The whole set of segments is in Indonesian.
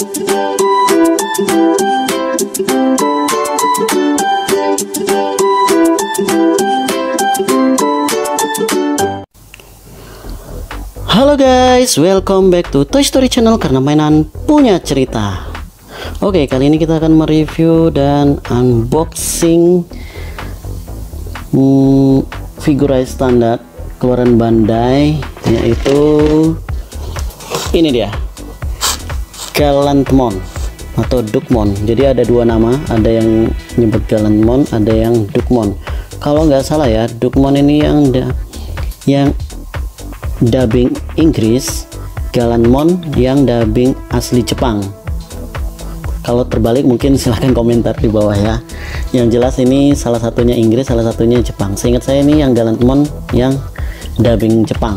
Halo guys, welcome back to Toy Story Channel, karena mainan punya cerita. Oke, kali ini kita akan mereview dan unboxing figurai standar keluaran Bandai, yaitu ini dia, Galantmon atau Duckmon. Jadi ada dua nama, ada yang nyebut Galantmon, ada yang Duckmon. Kalau nggak salah ya, Duckmon ini yang dubbing Inggris, Galantmon yang dubbing asli Jepang. Kalau terbalik mungkin silahkan komentar di bawah ya. Yang jelas ini salah satunya Inggris, salah satunya Jepang. Seingat saya ini yang Galantmon yang dubbing Jepang,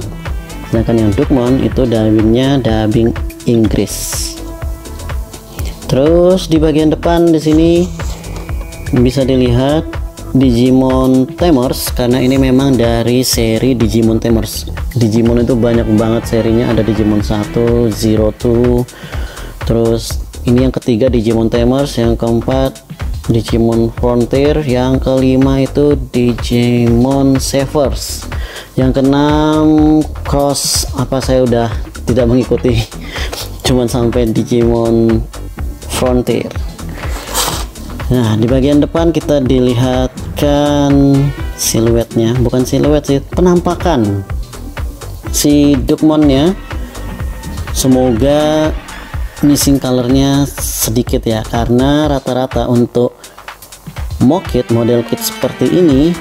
sedangkan yang Duckmon itu dubbing Inggris. Terus di bagian depan di sini bisa dilihat Digimon Tamers, karena ini memang dari seri Digimon Tamers. Digimon itu banyak banget serinya, ada Digimon 1, Zero 2, terus ini yang ketiga Digimon Tamers, yang keempat Digimon Frontier, yang kelima itu Digimon Savers, yang keenam Cross apa saya udah tidak mengikuti cuman sampai Digimon Frontier. Nah, di bagian depan kita dilihatkan siluetnya, bukan siluet sih, penampakan si Duckmonnya. Semoga missing colornya sedikit ya, karena rata-rata untuk mock-kit, model kit seperti ini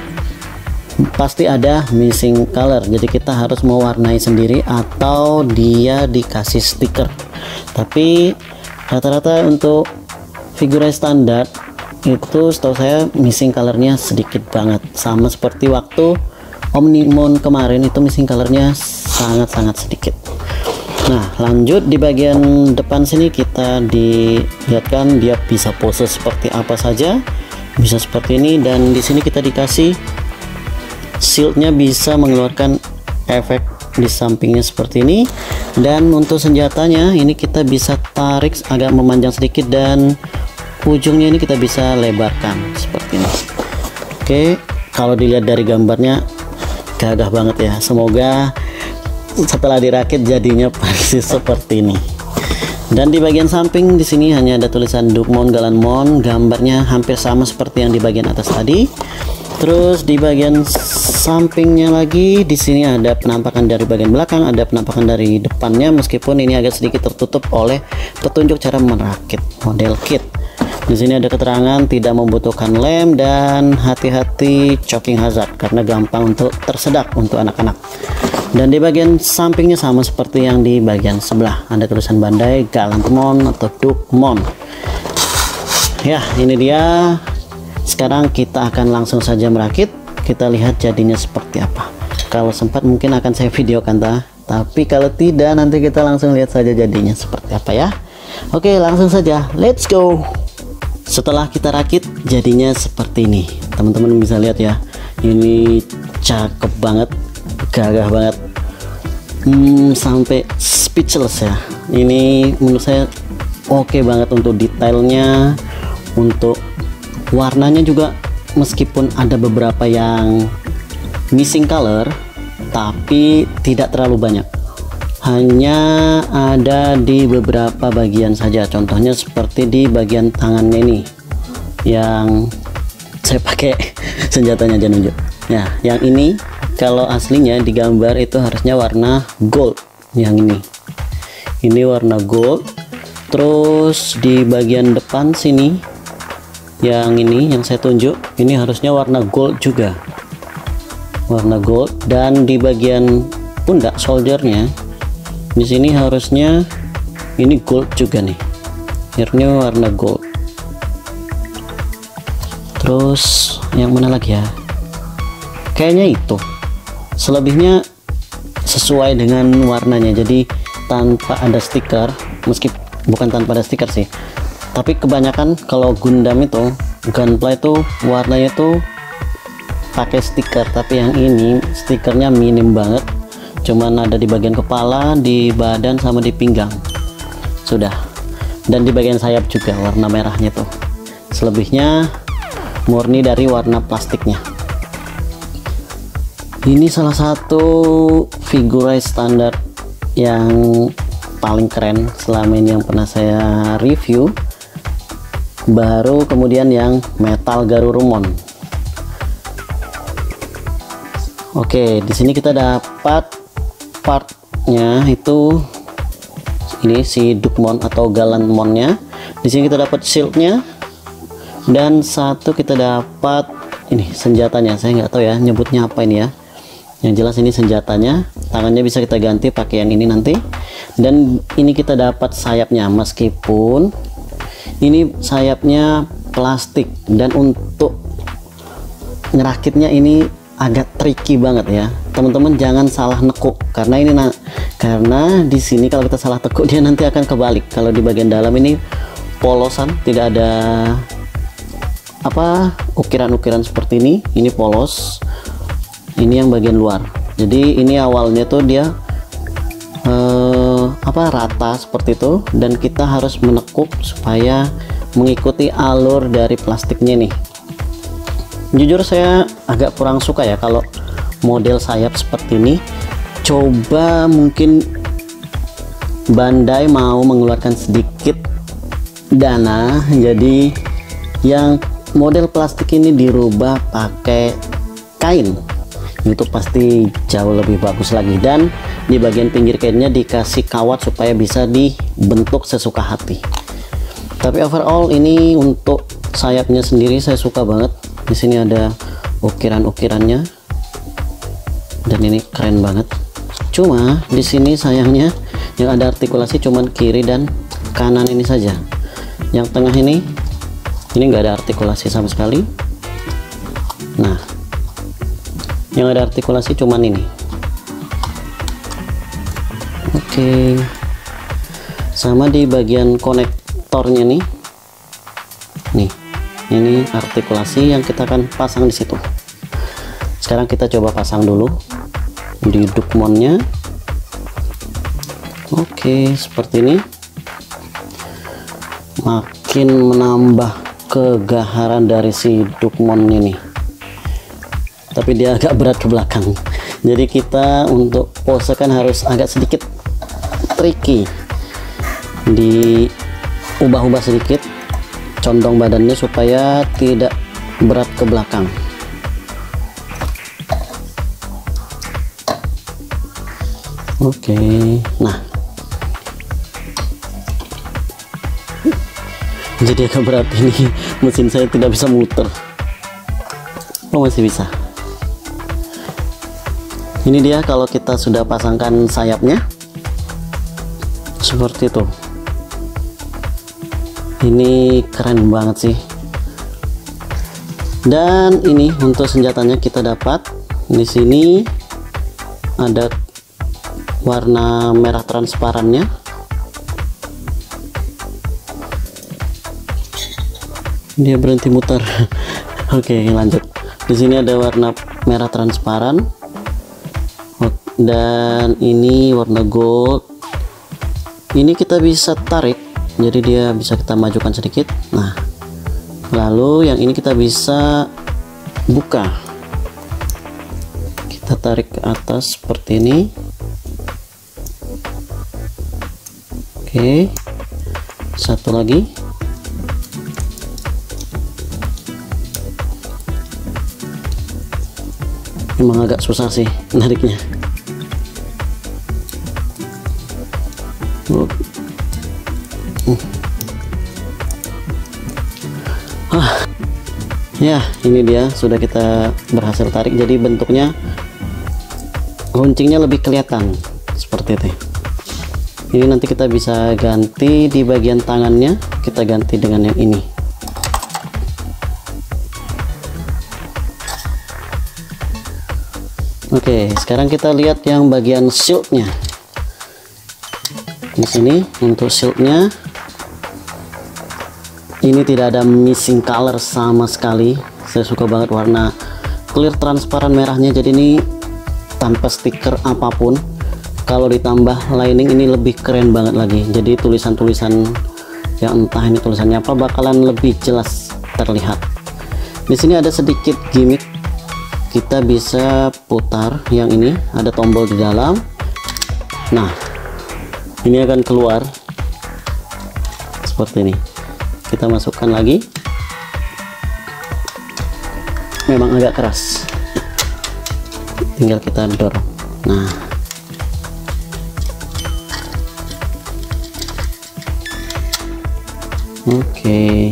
pasti ada missing color, jadi kita harus mewarnai sendiri atau dia dikasih stiker. Tapi rata-rata untuk figurai standar itu setahu saya missing colornya sedikit banget, sama seperti waktu Omnimon kemarin itu missing colornya sangat-sangat sedikit. Nah, lanjut di bagian depan sini kita dilihatkan dia bisa pose seperti apa saja, bisa seperti ini, dan di sini kita dikasih shieldnya bisa mengeluarkan efek di sampingnya seperti ini, dan untuk senjatanya ini kita bisa tarik agak memanjang sedikit dan ujungnya ini kita bisa lebarkan seperti ini. Oke, kalau dilihat dari gambarnya gagah banget ya. Semoga setelah dirakit jadinya persis seperti ini. Dan di bagian samping di sini hanya ada tulisan Duckmon, Galantmon, gambarnya hampir sama seperti yang di bagian atas tadi. Terus di bagian sampingnya lagi di sini ada penampakan dari bagian belakang, ada penampakan dari depannya, meskipun ini agak sedikit tertutup oleh petunjuk cara merakit model kit. Di sini ada keterangan tidak membutuhkan lem dan hati-hati choking hazard karena gampang untuk tersedak untuk anak-anak. Dan di bagian sampingnya sama seperti yang di bagian sebelah, ada tulisan Bandai, Galantmon atau Duckmon. Ya, ini dia. Sekarang kita akan langsung saja merakit, kita lihat jadinya seperti apa. Kalau sempat mungkin akan saya videokan tapi kalau tidak nanti kita langsung lihat saja jadinya seperti apa ya. Oke, langsung saja, let's go. Setelah kita rakit jadinya seperti ini, teman-teman bisa lihat ya, ini cakep banget, gagah banget, sampai speechless ya. Ini menurut saya oke banget untuk detailnya, untuk warnanya juga, meskipun ada beberapa yang missing color tapi tidak terlalu banyak, hanya ada di beberapa bagian saja. Contohnya seperti di bagian tangannya ini yang saya pakai senjatanya aja nunjuk ya. Yang ini kalau aslinya di gambar itu harusnya warna gold, yang ini warna gold. Terus di bagian depan sini yang ini yang saya tunjuk ini harusnya warna gold juga, warna gold. Dan di bagian pundak soldiernya di sini harusnya ini gold juga nih, akhirnya warna gold. Terus yang mana lagi ya, kayaknya itu selebihnya sesuai dengan warnanya, jadi tanpa ada stiker. Meskipun bukan tanpa ada stiker sih, tapi kebanyakan kalau Gundam itu, Gunpla itu warnanya tuh pakai stiker, tapi yang ini stikernya minim banget, cuman ada di bagian kepala, di badan, sama di pinggang. Sudah. dan di bagian sayap juga warna merahnya tuh. Selebihnya murni dari warna plastiknya. Ini salah satu Figure standar yang paling keren selama ini yang pernah saya review. Baru kemudian yang metal Garurumon. Oke, di sini kita dapat partnya itu ini si Duckmon atau Gallantmonnya. Di sini kita dapat shieldnya dan satu kita dapat ini senjatanya. Saya nggak tahu ya nyebutnya apa ini ya. Yang jelas ini senjatanya. Tangannya bisa kita ganti pakai yang ini nanti. Dan ini kita dapat sayapnya, meskipun ini sayapnya plastik dan untuk ngerakitnya ini agak tricky banget ya teman-teman. Jangan salah nekuk karena ini karena di sini kalau kita salah tekuk dia nanti akan kebalik. Kalau di bagian dalam ini polosan, tidak ada apa ukiran-ukiran seperti ini polos. Ini yang bagian luar. Jadi ini awalnya tuh dia rata seperti itu dan kita harus menekuk supaya mengikuti alur dari plastiknya nih. Jujur saya agak kurang suka ya kalau model sayap seperti ini. Coba mungkin Bandai mau mengeluarkan sedikit dana, jadi yang model plastik ini dirubah pakai kain. Itu pasti jauh lebih bagus lagi, dan di bagian pinggir kainnya dikasih kawat supaya bisa dibentuk sesuka hati. Tapi overall ini untuk sayapnya sendiri saya suka banget. Di sini ada ukiran-ukirannya dan ini keren banget. Cuma di sini sayangnya yang ada artikulasi cuman kiri dan kanan ini saja. Yang tengah ini nggak ada artikulasi sama sekali. Nah, yang ada artikulasi cuman ini. Oke. Sama di bagian konektornya nih. Ini artikulasi yang kita akan pasang di situ. Sekarang kita coba pasang dulu di Duckmonnya. Oke, seperti ini. Makin menambah kegaharan dari si Duckmon ini. Tapi dia agak berat ke belakang. Jadi kita untuk pose kan harus agak sedikit tricky. Diubah-ubah sedikit condong badannya supaya tidak berat ke belakang. Oke, nah jadi agak berat ini. Mesin saya tidak bisa muter. Oh, masih bisa. Ini dia kalau kita sudah pasangkan sayapnya seperti itu. Ini keren banget sih. Dan ini untuk senjatanya kita dapat di sini ada warna merah transparannya. Dia berhenti muter. Oke, lanjut. Di sini ada warna merah transparan dan ini warna gold. Ini kita bisa tarik. Jadi dia bisa kita majukan sedikit. Nah, lalu yang ini kita bisa buka. Kita tarik ke atas seperti ini. Oke, satu lagi. Memang agak susah sih nariknya. Ya, ini dia sudah kita berhasil tarik. Jadi bentuknya runcingnya lebih kelihatan seperti itu. Ini nanti kita bisa ganti di bagian tangannya, kita ganti dengan yang ini. Oke, sekarang kita lihat yang bagian shieldnya. Di sini untuk shieldnya ini tidak ada missing color sama sekali. Saya suka banget warna clear transparan merahnya. Jadi ini tanpa stiker apapun. Kalau ditambah lining ini lebih keren banget lagi. Jadi tulisan-tulisan ya, entah ini tulisannya apa, bakalan lebih jelas terlihat. Di sini ada sedikit gimmick, kita bisa putar yang ini, ada tombol di dalam. Nah, ini akan keluar seperti ini. Kita masukkan lagi, memang agak keras, tinggal kita dorong. Nah, oke.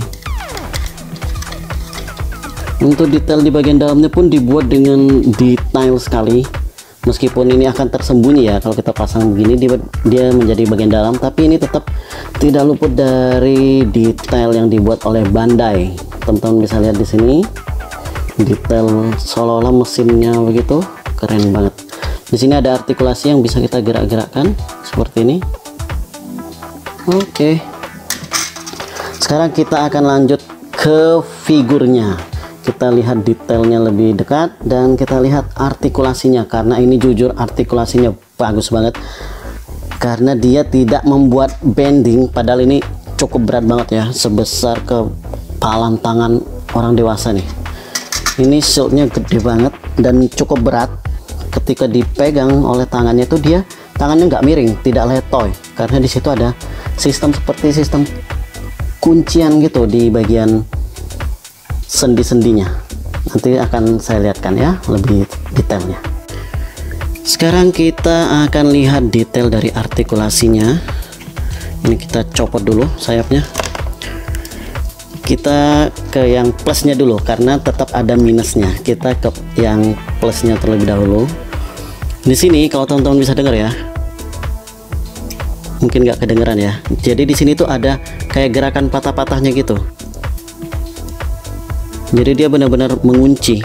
Untuk detail di bagian dalamnya pun dibuat dengan detail sekali. Meskipun ini akan tersembunyi ya, kalau kita pasang begini dia menjadi bagian dalam, tapi ini tetap tidak luput dari detail yang dibuat oleh Bandai. Teman-teman bisa lihat di sini detail seolah-olah mesinnya begitu, keren banget. Di sini ada artikulasi yang bisa kita gerak-gerakkan seperti ini. Oke. Sekarang kita akan lanjut ke figurnya. Kita lihat detailnya lebih dekat dan kita lihat artikulasinya, karena ini jujur artikulasinya bagus banget, karena dia tidak membuat bending, padahal ini cukup berat banget ya, sebesar kepalan tangan orang dewasa nih. Ini shieldnya gede banget dan cukup berat. Ketika dipegang oleh tangannya itu dia tangannya nggak miring, tidak letoy, karena di situ ada sistem seperti sistem kuncian gitu di bagian sendi-sendinya. Nanti akan saya lihatkan ya lebih detailnya. Sekarang kita akan lihat detail dari artikulasinya. Ini kita copot dulu sayapnya. Kita ke yang plusnya dulu karena tetap ada minusnya. Kita ke yang plusnya terlebih dahulu. Di sini kalau teman-teman bisa dengar ya, mungkin nggak kedengeran ya. Jadi di sini tuh ada kayak gerakan patah-patahnya gitu. Jadi dia benar-benar mengunci,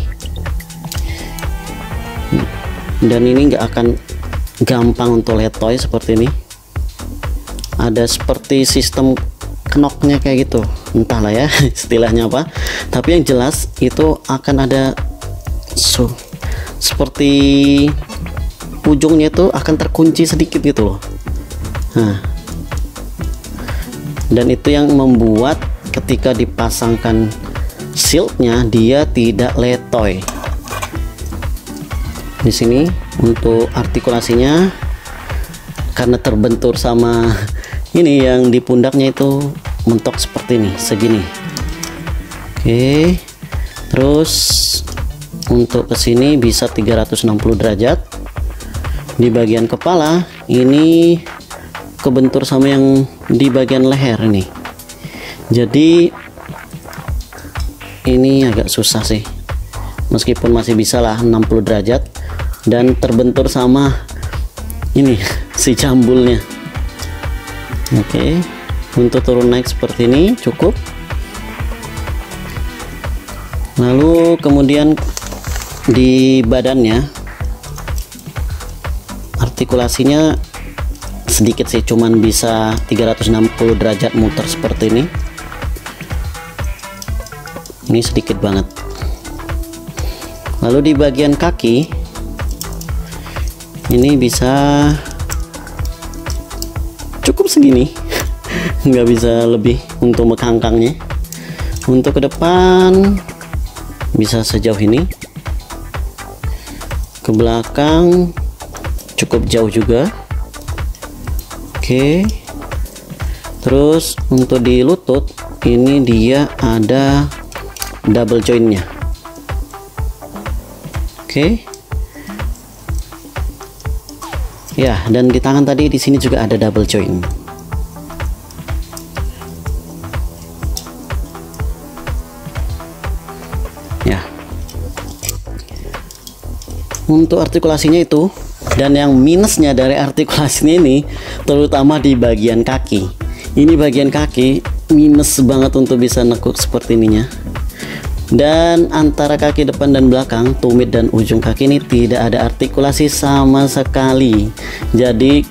dan ini nggak akan gampang untuk letoy seperti ini. Ada seperti sistem knoknya kayak gitu, entahlah ya istilahnya apa, tapi yang jelas itu akan ada seperti ujungnya itu akan terkunci sedikit gitu loh. Nah, dan itu yang membuat ketika dipasangkan shieldnya dia tidak letoy. Di sini untuk artikulasinya karena terbentur sama ini yang di pundaknya itu mentok seperti ini, segini. Oke, terus untuk kesini bisa 360 derajat. Di bagian kepala ini kebentur sama yang di bagian leher ini, jadi ini agak susah sih, meskipun masih bisa lah 60 derajat, dan terbentur sama ini si jambulnya. Oke, untuk turun naik seperti ini cukup. Lalu kemudian di badannya artikulasinya sedikit sih, cuman bisa 360 derajat muter seperti ini. Ini sedikit banget. Lalu di bagian kaki ini bisa cukup segini nggak bisa lebih untuk mekangkangnya. Untuk ke depan bisa sejauh ini, ke belakang cukup jauh juga. Oke, terus untuk di lutut ini dia ada double jointnya. Oke, ya, dan di tangan tadi di sini juga ada double joint. Ya, untuk artikulasinya itu, dan yang minusnya dari artikulasinya ini terutama di bagian kaki. Ini bagian kaki minus banget untuk bisa nekuk seperti ininya. Dan antara kaki depan dan belakang, tumit dan ujung kaki ini tidak ada artikulasi sama sekali. Jadi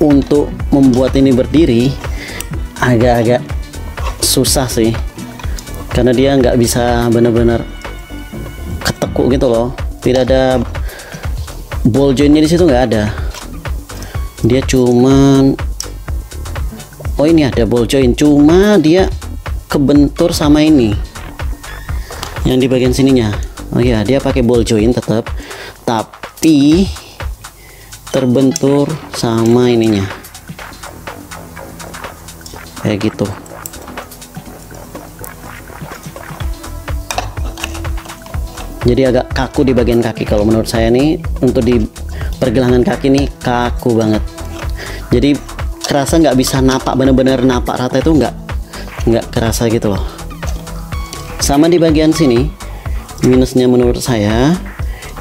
untuk membuat ini berdiri agak-agak susah sih, karena dia nggak bisa benar-benar ketekuk gitu loh. Tidak ada ball jointnya di situ, nggak ada. Dia cuman oh ini ada ball joint, cuma dia kebentur sama ini yang di bagian sininya. Oh ya, dia pakai ball joint tetap, tapi terbentur sama ininya kayak gitu. Jadi agak kaku di bagian kaki kalau menurut saya nih, untuk di pergelangan kaki nih kaku banget. Jadi kerasa nggak bisa napak, bener-bener napak rata itu nggak kerasa gitu loh. Sama di bagian sini, minusnya menurut saya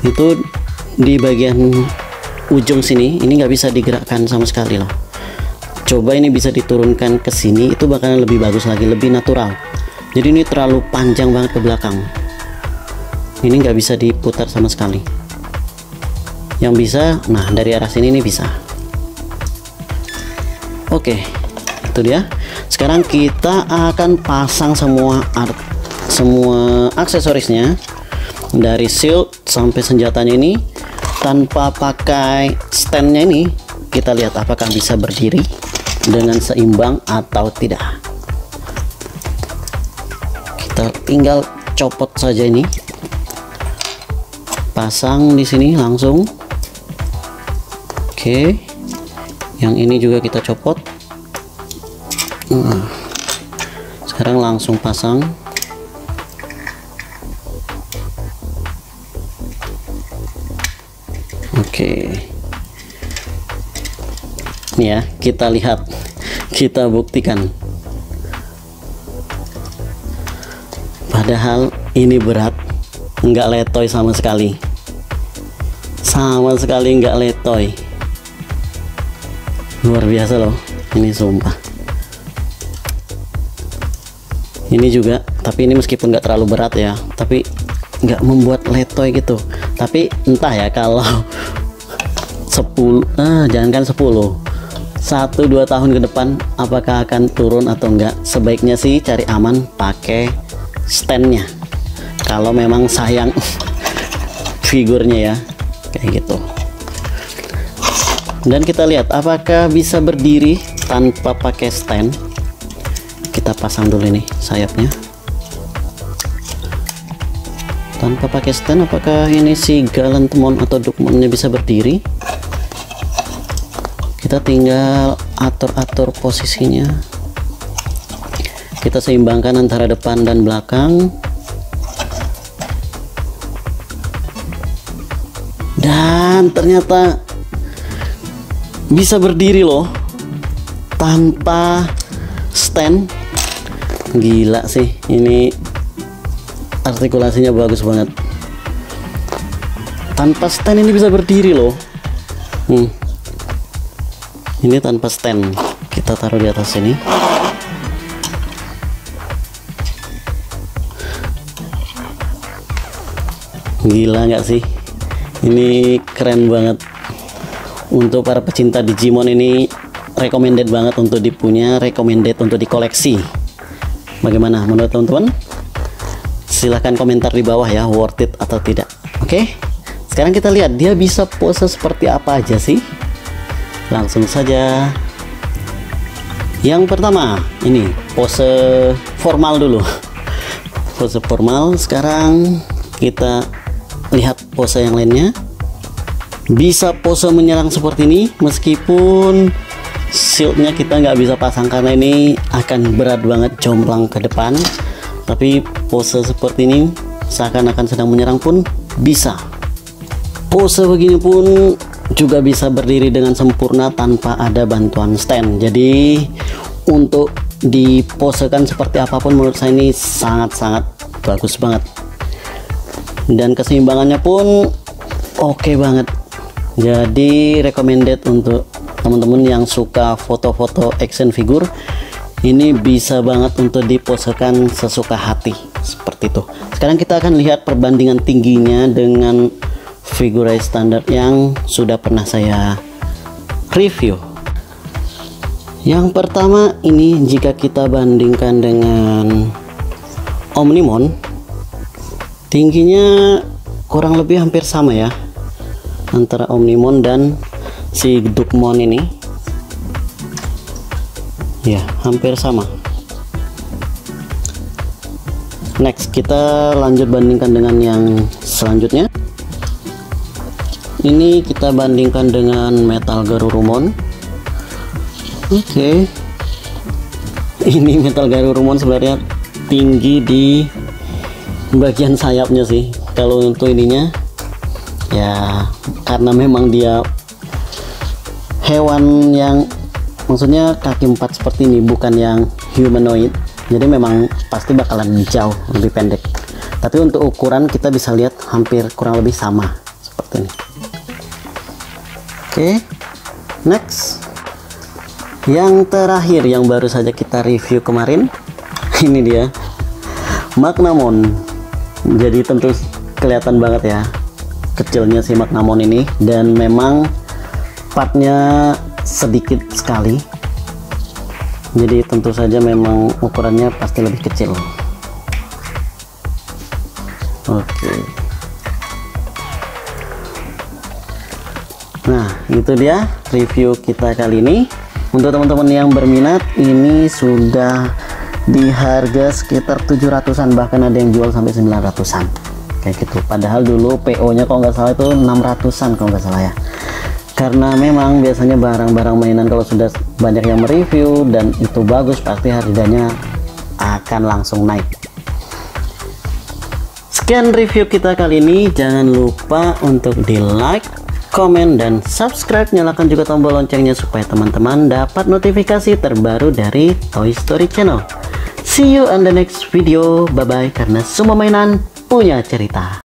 itu di bagian ujung sini, ini nggak bisa digerakkan sama sekali loh. Coba ini bisa diturunkan ke sini, itu bakalan lebih bagus lagi, lebih natural. Jadi ini terlalu panjang banget ke belakang. Ini nggak bisa diputar sama sekali. Yang bisa, nah dari arah sini ini bisa. Oke, itu dia. Sekarang kita akan pasang semua aksesorisnya, dari shield sampai senjatanya ini, tanpa pakai standnya ini. Kita lihat apakah bisa berdiri dengan seimbang atau tidak. Kita tinggal copot saja ini, pasang di sini langsung. Oke, yang ini juga kita copot. Sekarang langsung pasang. Oke, ini ya, kita lihat, kita buktikan. Padahal ini berat, nggak letoy sama sekali. Sama sekali nggak letoy. Luar biasa loh, ini sumpah. Ini juga, tapi ini meskipun nggak terlalu berat ya, tapi nggak membuat letoy gitu. Tapi entah ya, kalau 10, jangankan 10, 1-2 tahun ke depan apakah akan turun atau enggak. Sebaiknya sih cari aman, pakai standnya kalau memang sayang figurnya ya, kayak gitu. Dan kita lihat apakah bisa berdiri tanpa pakai stand. Kita pasang dulu nih sayapnya tanpa pakai stand. Apakah ini si Galantemon atau Dukmonnya bisa berdiri? Kita tinggal atur-atur posisinya, kita seimbangkan antara depan dan belakang, dan ternyata bisa berdiri loh tanpa stand. Gila sih, ini artikulasinya bagus banget. Tanpa stand ini bisa berdiri loh. Ini tanpa stand, kita taruh di atas sini. Gila nggak sih? Ini keren banget. Untuk para pecinta Digimon ini recommended banget untuk dipunya, recommended untuk dikoleksi. Bagaimana menurut teman-teman? Silahkan komentar di bawah ya, worth it atau tidak. Oke, sekarang kita lihat dia bisa pose seperti apa aja sih. Langsung saja. Yang pertama, ini pose formal dulu. Pose formal. Sekarang kita lihat pose yang lainnya. Bisa pose menyerang seperti ini, meskipun shieldnya kita nggak bisa pasang karena ini akan berat banget jomplang ke depan. Tapi pose seperti ini seakan-akan sedang menyerang pun bisa. Pose begini pun juga bisa berdiri dengan sempurna tanpa ada bantuan stand. Jadi untuk diposekan seperti apapun menurut saya ini sangat-sangat bagus banget, dan keseimbangannya pun oke banget. Jadi recommended untuk teman-teman yang suka foto-foto action figure. Ini bisa banget untuk diposekan sesuka hati seperti itu. Sekarang kita akan lihat perbandingan tingginya dengan Figurai standar yang sudah pernah saya review. Yang pertama ini, jika kita bandingkan dengan Omnimon, tingginya kurang lebih hampir sama ya antara Omnimon dan si Dukmon ini. Ya, hampir sama. Next, kita lanjut bandingkan dengan yang selanjutnya. Ini kita bandingkan dengan Metal Garurumon. Oke. Ini Metal Garurumon sebenarnya tinggi di bagian sayapnya sih. Kalau untuk ininya ya, karena memang dia hewan yang maksudnya kaki 4 seperti ini, bukan yang humanoid, jadi memang pasti bakalan jauh lebih pendek. Tapi untuk ukuran kita bisa lihat hampir kurang lebih sama seperti ini. Oke, next, yang terakhir yang baru saja kita review kemarin, ini dia Magnamon. Jadi tentu kelihatan banget ya kecilnya si Magnamon ini, dan memang partnya sedikit sekali, jadi tentu saja memang ukurannya pasti lebih kecil. Oke. Nah, itu dia review kita kali ini. Untuk teman-teman yang berminat, ini sudah di harga sekitar 700-an, bahkan ada yang jual sampai 900-an kayak gitu. Padahal dulu PO nya kalau nggak salah itu 600-an kalau nggak salah ya. Karena memang biasanya barang-barang mainan kalau sudah banyak yang mereview dan itu bagus, pasti harganya akan langsung naik. Sekian review kita kali ini. Jangan lupa untuk di like, komen, dan subscribe. Nyalakan juga tombol loncengnya supaya teman-teman dapat notifikasi terbaru dari Toy Story Channel. See you on the next video. Bye bye, karena semua mainan punya cerita.